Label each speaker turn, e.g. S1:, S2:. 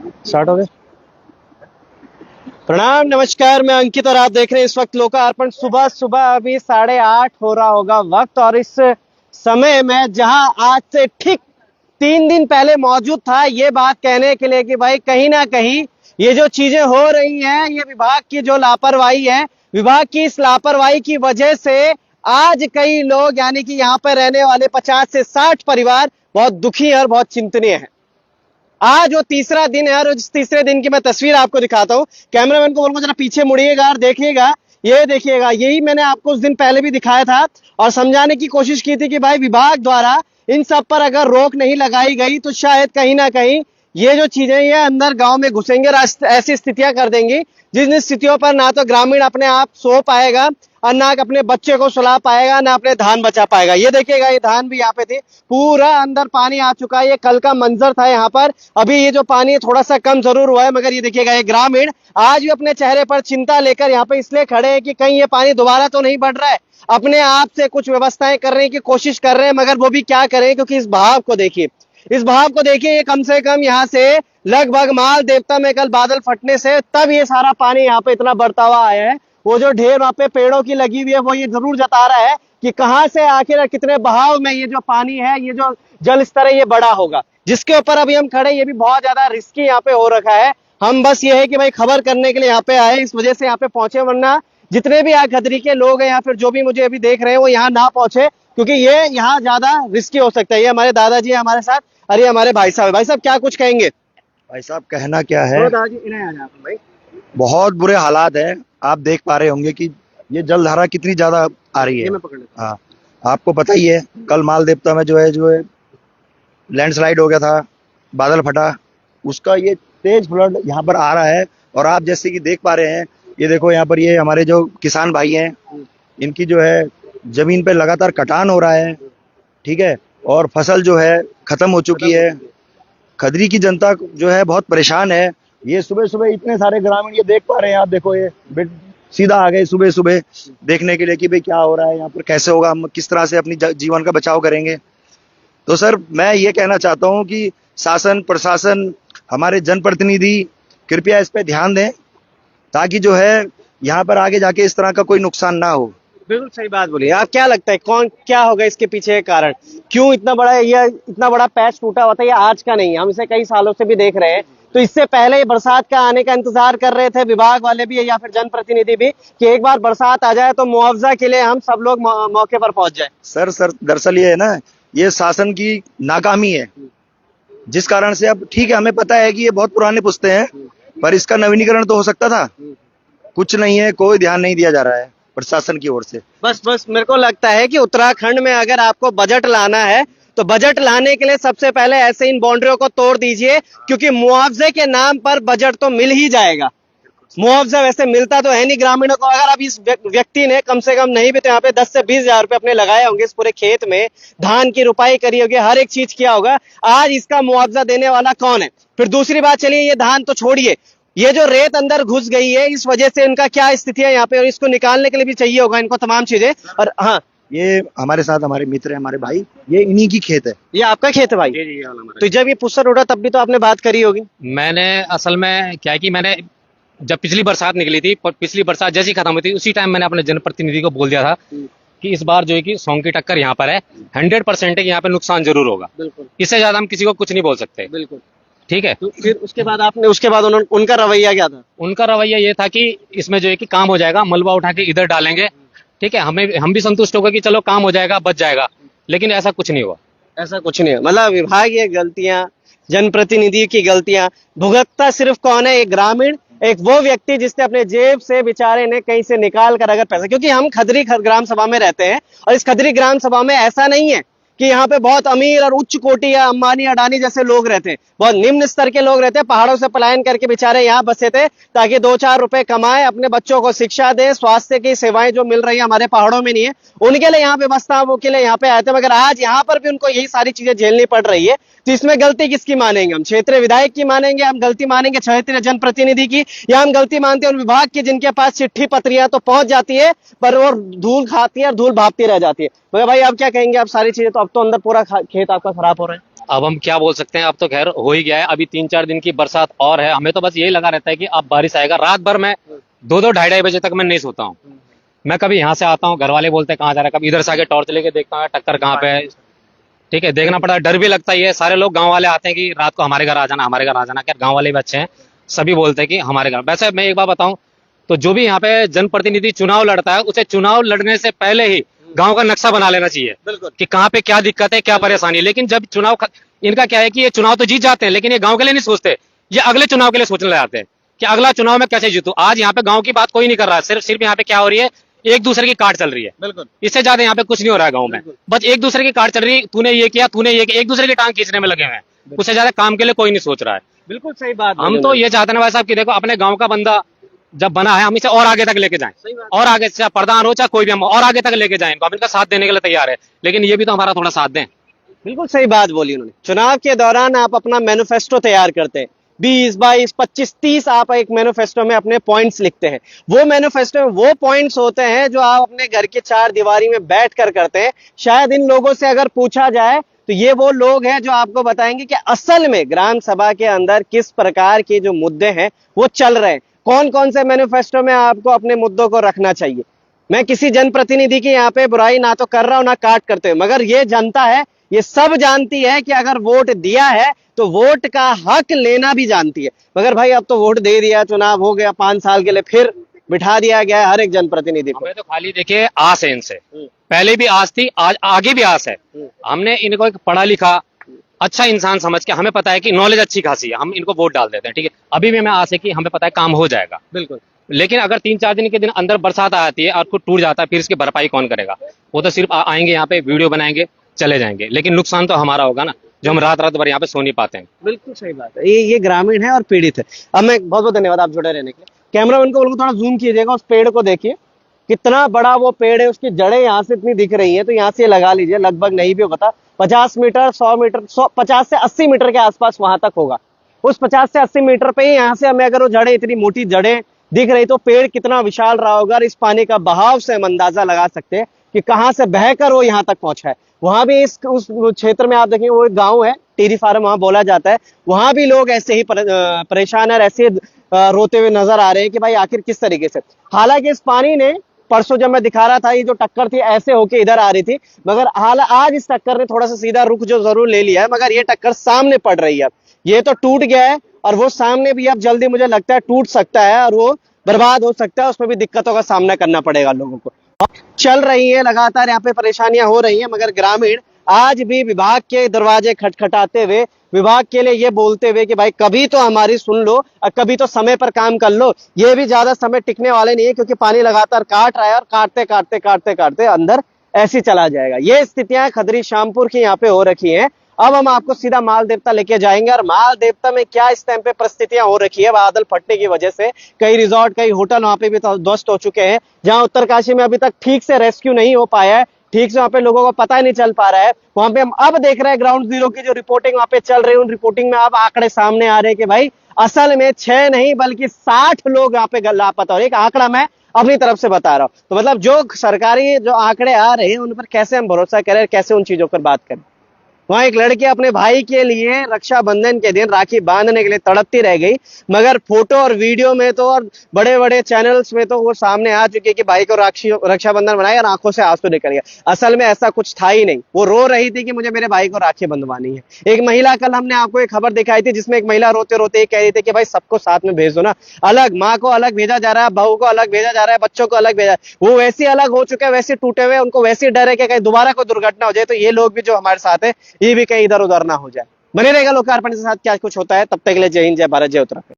S1: Start हो गया। प्रणाम, नमस्कार, मैं अंकित और आप देख रहे हैं इस वक्त लोकार्पण। सुबह सुबह अभी 8:30 हो रहा होगा वक्त, और इस समय मैं जहां आज से ठीक 3 दिन पहले मौजूद था ये बात कहने के लिए कि भाई कहीं ना कहीं ये जो चीजें हो रही हैं, ये विभाग की जो लापरवाही है, विभाग की इस लापरवाही की वजह से आज कई लोग यानी कि यहाँ पर रहने वाले 50 से 60 परिवार बहुत दुखी है और बहुत चिंतनीय है। आज वो तीसरा दिन है और इस तीसरे दिन की मैं तस्वीर आपको दिखाता हूँ। कैमरामैन को बोलूंगा जरा पीछे मुड़िएगा और देखिएगा, ये देखिएगा, यही मैंने आपको उस दिन पहले भी दिखाया था और समझाने की कोशिश की थी कि भाई विभाग द्वारा इन सब पर अगर रोक नहीं लगाई गई तो शायद कहीं ना कहीं ये जो चीजें ये अंदर गांव में घुसेंगे और ऐसी स्थितियां कर देंगी जिन स्थितियों पर ना तो ग्रामीण अपने आप सो पाएगा और ना अपने बच्चे को सुला पाएगा, ना अपने धान बचा पाएगा। ये देखिएगा, ये धान भी यहाँ पे थी, पूरा अंदर पानी आ चुका है। ये कल का मंजर था यहाँ पर। अभी ये जो पानी है थोड़ा सा कम जरूर हुआ है, मगर ये देखिएगा, ये ग्रामीण आज भी अपने चेहरे पर चिंता लेकर यहाँ पे इसलिए खड़े हैं कि कहीं ये पानी दोबारा तो नहीं बढ़ रहा है। अपने आप से कुछ व्यवस्थाएं करने की कोशिश कर रहे हैं, मगर वो भी क्या करें, क्योंकि इस बहाव को देखिए, इस बहाव को देखिए। ये कम से कम यहाँ से लगभग माल देवता में कल बादल फटने से तब ये सारा पानी यहाँ पे इतना बढ़ता हुआ आया है। वो जो ढेर वहां पे पेड़ों की लगी हुई है वो ये जरूर जता रहा है कि कहां से आखिर कितने बहाव में ये जो पानी है, ये जो जल स्तर है, ये बड़ा होगा। जिसके ऊपर अभी हम खड़े, ये भी बहुत ज्यादा रिस्की यहाँ पे हो रखा है। हम बस ये है कि भाई खबर करने के लिए यहाँ पे आए, इस वजह से यहाँ पे पहुंचे, वरना जितने भी खदरी के लोग हैं या फिर जो भी मुझे अभी देख रहे हैं वो यहाँ ना पहुंचे, क्योंकि ये यहाँ ज्यादा रिस्की हो सकता है। ये हमारे दादाजी है हमारे साथ, अरे हमारे भाई साहब, भाई साहब क्या कुछ कहेंगे?
S2: भाई साहब कहना क्या है,
S1: दादाजी इन्हें आ जाओ भाई।
S2: बहुत बुरे हालात हैं। आप देख पा रहे होंगे कि ये जलधारा कितनी ज्यादा आ रही है। हाँ, आपको पता ही है कल माल देवता में जो है लैंडस्लाइड हो गया था, बादल फटा, उसका ये तेज फ्लड यहाँ पर आ रहा है। और आप जैसे कि देख पा रहे हैं, ये देखो यहाँ पर ये हमारे जो किसान भाई हैं, इनकी जो है जमीन पे लगातार कटान हो रहा है, ठीक है, और फसल जो है खत्म हो चुकी है। खदरी की जनता जो है बहुत परेशान है। ये सुबह सुबह इतने सारे ग्रामीण ये देख पा रहे हैं, आप देखो, ये सीधा आ गए सुबह सुबह देखने के लिए कि भाई क्या हो रहा है यहाँ पर, कैसे होगा, हम किस तरह से अपनी जीवन का बचाव करेंगे। तो सर मैं ये कहना चाहता हूँ कि शासन प्रशासन, हमारे जनप्रतिनिधि कृपया इस पे ध्यान दें, ताकि जो है यहाँ पर आगे जाके इस तरह का कोई नुकसान ना हो।
S1: बिल्कुल सही बात बोली। आप क्या लगता है कौन क्या होगा इसके पीछे कारण, क्यों इतना बड़ा ये इतना बड़ा पैच टूटा हुआ था? ये आज का नहीं है, हम इसे कई सालों से भी देख रहे हैं। तो इससे पहले ये बरसात का आने का इंतजार कर रहे थे विभाग वाले भी या फिर जनप्रतिनिधि भी कि एक बार बरसात आ जाए तो मुआवजा के लिए हम सब लोग मौके पर पहुंच जाए।
S2: सर दरअसल ये है ना, ये शासन की नाकामी है, जिस कारण से, अब ठीक है हमें पता है कि ये बहुत पुराने पुस्ते हैं, पर इसका नवीनीकरण तो हो सकता था। कुछ नहीं है, कोई ध्यान नहीं दिया जा रहा है प्रशासन की ओर से।
S1: बस मेरे को लगता है कि उत्तराखंड में अगर आपको बजट लाना है तो बजट लाने के लिए सबसे पहले ऐसे इन बाउंड्रियों को तोड़ दीजिए, क्योंकि मुआवजे के नाम पर बजट तो मिल ही जाएगा। मुआवजा वैसे मिलता तो है नहीं ग्रामीणों को। अगर अब इस व्यक्ति ने कम से कम नहीं भी तो यहाँ पे 10 से 20 हजार रुपए अपने लगाए होंगे, इस पूरे खेत में धान की रुपाई करी होगी, हर एक चीज किया होगा, आज इसका मुआवजा देने वाला कौन है? फिर दूसरी बात, चलिए ये धान तो छोड़िए, ये जो रेत अंदर घुस गई है इस वजह से इनका क्या स्थिति है यहाँ पे, और इसको निकालने के लिए भी चाहिए होगा इनको तमाम चीजें। और हाँ,
S2: ये हमारे साथ हमारे मित्र है, हमारे भाई, ये इन्हीं की खेत है।
S1: ये आपका खेत है भाई? तो जब ये पुस्तर उड़ा तब भी तो आपने बात करी होगी।
S3: मैंने असल में क्या है कि मैंने जब पिछली बरसात निकली थी, पिछली बरसात जैसी खत्म हुई थी, उसी टाइम मैंने अपने जनप्रतिनिधि को बोल दिया था कि इस बार जो है कि सौंग की टक्कर यहाँ पर है, 100% है कि यहाँ पे नुकसान जरूर होगा।
S1: बिल्कुल,
S3: इससे ज्यादा हम किसी को कुछ नहीं बोल सकते।
S1: बिल्कुल,
S3: ठीक है।
S1: तो फिर उसके बाद आपने, उसके बाद उनका रवैया क्या था?
S3: उनका रवैया ये था कि इसमें जो है कि काम हो जाएगा, मलबा उठा के इधर डालेंगे, ठीक है, हम भी संतुष्ट होगा कि चलो काम हो जाएगा, बच जाएगा, लेकिन ऐसा कुछ नहीं हुआ।
S1: ऐसा कुछ नहीं है, मतलब विभागीय गलतियां, जनप्रतिनिधि की गलतियां, भुगतता सिर्फ कौन है? एक ग्रामीण, एक वो व्यक्ति जिसने अपने जेब से बेचारे ने कहीं से निकाल कर अगर पैसा, क्योंकि हम खदरी ग्राम सभा में रहते हैं और इस खदरी ग्राम सभा में ऐसा नहीं है कि यहाँ पे बहुत अमीर और उच्च कोटि या अंबानी अडानी जैसे लोग रहते हैं, बहुत निम्न स्तर के लोग रहते हैं। पहाड़ों से पलायन करके बेचारे यहाँ बसे थे ताकि 2-4 रुपए कमाए, अपने बच्चों को शिक्षा दे, स्वास्थ्य की सेवाएं जो मिल रही है हमारे पहाड़ों में नहीं है, उनके लिए यहाँ व्यवस्था, वो के लिए यहाँ पे आए थे। मगर आज यहाँ पर भी उनको यही सारी चीजें झेलनी पड़ रही है। तो इसमें गलती किसकी मानेंगे? हम क्षेत्रीय विधायक की मानेंगे, हम गलती मानेंगे क्षेत्रीय जनप्रतिनिधि की, या हम गलती मानते हैं उन विभाग की जिनके पास चिट्ठी पत्रियां तो पहुंच जाती है पर वो धूल खाती है और धूल भापती रह जाती है। मगर भाई आप क्या कहेंगे? आप सारी चीजें तो, अब तो अंदर पूरा खेत आपका खराब हो रहा है।
S3: अब हम क्या बोल सकते हैं, अब तो खैर हो ही गया है। अभी 3-4 दिन की बरसात और है, हमें तो बस यही लगा रहता है कि अब बारिश आएगा। रात भर मैं 2-2 ढाई बजे तक मैं नहीं सोता हूँ। मैं कभी यहाँ से आता हूँ, घर वाले बोलते हैं कहाँ जा रहा है, कभी इधर से आके टॉर्च लेके देखता हूँ टक्कर कहाँ पे है। ठीक है, देखना पड़ता है, डर भी लगता ही है। सारे लोग गांव वाले आते हैं कि रात को हमारे घर आ जाना, हमारे घर आ जाना। क्या गांव वाले भी अच्छे हैं, सभी बोलते हैं कि हमारे घर। वैसे मैं एक बात बताऊं, तो जो भी यहाँ पे जनप्रतिनिधि चुनाव लड़ता है, उसे चुनाव लड़ने से पहले ही गांव का नक्शा बना लेना चाहिए कि कहाँ पे क्या दिक्कत है, क्या परेशानी है। लेकिन जब इनका क्या है कि ये चुनाव तो जीत जाते हैं, लेकिन ये गांव के लिए नहीं सोचते, ये अगले चुनाव के लिए सोचने लग जाते हैं कि अगला चुनाव में कैसे जीतूं। आज यहाँ पे गांव की बात कोई नहीं कर रहा है, सिर्फ यहाँ पे क्या हो रही है, एक दूसरे की काट चल रही है।
S1: बिल्कुल,
S3: इससे ज्यादा यहाँ पे कुछ नहीं हो रहा है गांव में। बस एक दूसरे की काट चल रही है, तूने ये किया, तूने ये किया, एक दूसरे की टांग खींचने में लगे हुए हैं। उससे ज्यादा काम के लिए कोई नहीं सोच रहा है।
S1: बिल्कुल सही बात।
S3: हम तो ये चाहते हैं भाई साहब कि देखो, अपने गांव का बंदा जब बना है, हम इसे और आगे तक लेके जाएं, और आगे, चाहे प्रधान हो चाहे कोई भी, हम और आगे तक लेके जाएं। हम इनका साथ देने के लिए तैयार है, लेकिन ये भी तो हमारा थोड़ा साथ दें।
S1: बिल्कुल सही बात बोली उन्होंने। चुनाव के दौरान आप अपना मैनिफेस्टो तैयार करते हैं, 20, 22, 25, 30 आप एक मैनिफेस्टो में अपने पॉइंट्स लिखते हैं। वो मैनिफेस्टो में वो पॉइंट्स होते हैं जो आप अपने घर के चार दीवारी में बैठ कर करते हैं। शायद इन लोगों से अगर पूछा जाए तो ये वो लोग हैं जो आपको बताएंगे कि असल में ग्राम सभा के अंदर किस प्रकार के जो मुद्दे हैं वो चल रहे हैं, कौन कौन से मैनिफेस्टो में आपको अपने मुद्दों को रखना चाहिए। मैं किसी जनप्रतिनिधि की यहाँ पे बुराई ना तो कर रहा हूं ना काट करते हुए, मगर ये जनता है, ये सब जानती है कि अगर वोट दिया है तो वोट का हक लेना भी जानती है। मगर भाई अब तो वोट दे दिया, चुनाव हो गया, 5 साल के लिए फिर बिठा दिया गया है हर एक जनप्रतिनिधि को।
S3: हमें तो खाली देखिए आस है इनसे, पहले भी आस थी, आज आगे भी आस है। हमने इनको एक पढ़ा लिखा अच्छा इंसान समझ के, हमें पता है कि नॉलेज अच्छी खासी है, हम इनको वोट डाल देते हैं। ठीक है, अभी भी हमें आस है कि हमें पता है काम हो जाएगा।
S1: बिल्कुल,
S3: लेकिन अगर 3-4 दिन के दिन अंदर बरसात आ जाती है और कुछ टूट जाता है, फिर इसकी भरपाई कौन करेगा? वो तो सिर्फ आएंगे यहाँ पे, वीडियो बनाएंगे, चले जाएंगे, लेकिन नुकसान तो हमारा होगा ना, जो हम रात रात भर यहाँ पे सो नहीं पाते हैं।
S1: बिल्कुल सही बात है। ये ग्रामीण है और पीड़ित है। अब मैं बहुत बहुत धन्यवाद आप जुड़े रहने के लिए। कैमरामैन को बोलूँ थोड़ा जूम कीजिएगा, उस पेड़ को देखिए कितना बड़ा वो पेड़ है, उसकी जड़ें यहाँ से इतनी दिख रही हैं, तो यहाँ से लगा लीजिए, लगभग नहीं भी होता 50 मीटर 100 मीटर 50 से 80 मीटर के आसपास वहां तक होगा। उस 50 से 80 मीटर पे ही यहाँ से हमें अगर वो जड़ें, इतनी मोटी जड़ें दिख रही, तो पेड़ कितना विशाल रहा होगा। और इस पानी का बहाव से हम अंदाजा लगा सकते हैं कि कहाँ से बहकर वो यहाँ तक पहुंचा है। वहां भी उस क्षेत्र में आप देखेंगे, वो एक गाँव है, टेरी फार्म वहां बोला जाता है, वहां भी लोग ऐसे ही परेशान है, ऐसे रोते हुए नजर आ रहे हैं कि भाई आखिर किस तरीके से। हालांकि इस पानी ने, परसों जब मैं दिखा रहा था, ये जो टक्कर थी ऐसे होके इधर आ रही थी, मगर आज इस टक्कर ने थोड़ा सा सीधा रुख जो जरूर ले लिया है, मगर ये टक्कर सामने पड़ रही है। ये तो टूट गया है और वो सामने भी अब जल्दी मुझे लगता है टूट सकता है और वो बर्बाद हो सकता है। उसमें भी दिक्कतों का सामना करना पड़ेगा लोगों को। चल रही है लगातार, यहाँ पे परेशानियां हो रही हैं, मगर ग्रामीण आज भी विभाग के दरवाजे खटखटाते हुए, विभाग के लिए ये बोलते हुए कि भाई कभी तो हमारी सुन लो और कभी तो समय पर काम कर लो। ये भी ज्यादा समय टिकने वाले नहीं है, क्योंकि पानी लगातार काट रहा है और काटते काटते काटते काटते अंदर ऐसे चला जाएगा। ये स्थितियां खदरी श्यामपुर की यहाँ पे हो रखी हैं। अब हम आपको सीधा माल देवता लेके जाएंगे, और माल देवता में क्या इस टाइम पे परिस्थितियां हो रखी है बादल फटने की वजह से। कई रिजॉर्ट, कई होटल वहां पे भी ध्वस्त हो चुके हैं। जहां उत्तरकाशी में अभी तक ठीक से रेस्क्यू नहीं हो पाया है, ठीक से वहां पे लोगों को पता ही नहीं चल पा रहा है, वहां पे हम अब देख रहे हैं ग्राउंड जीरो की जो रिपोर्टिंग वहां पे चल रही है, उन रिपोर्टिंग में अब आंकड़े सामने आ रहे हैं कि भाई असल में 6 नहीं बल्कि 60 लोग यहाँ पे लापता हो। एक आंकड़ा मैं अपनी तरफ से बता रहा हूं। तो मतलब जो सरकारी जो आंकड़े आ रहे हैं उन पर कैसे हम भरोसा करें, कैसे उन चीजों पर बात करें। वहां एक लड़की अपने भाई के लिए रक्षाबंधन के दिन राखी बांधने के लिए तड़पती रह गई, मगर फोटो और वीडियो में तो और बड़े बड़े चैनल्स में तो वो सामने आ चुकी है कि भाई को रक्षाबंधन बनाया और आंखों से आंसू निकल गया। असल में ऐसा कुछ था ही नहीं, वो रो रही थी कि मुझे मेरे भाई को राखी बंधवानी है। एक महिला, कल हमने आपको एक खबर दिखाई थी जिसमें एक महिला रोते रोते कह रही थी कि भाई सबको साथ में भेज दो ना, अलग माँ को अलग भेजा जा रहा है, बहू को अलग भेजा जा रहा है, बच्चों को अलग भेजा। वो वैसे अलग हो चुके हैं, वैसे टूटे हुए, उनको वैसे डर है कि कहीं दोबारा कोई दुर्घटना हो जाए तो ये लोग भी जो हमारे साथ है ये भी कहीं इधर उधर ना हो जाए। बने रहेगा लोकार्पण के साथ क्या कुछ होता है। तब तक के लिए जय हिंद, जय भारत, जय उत्तराखंड।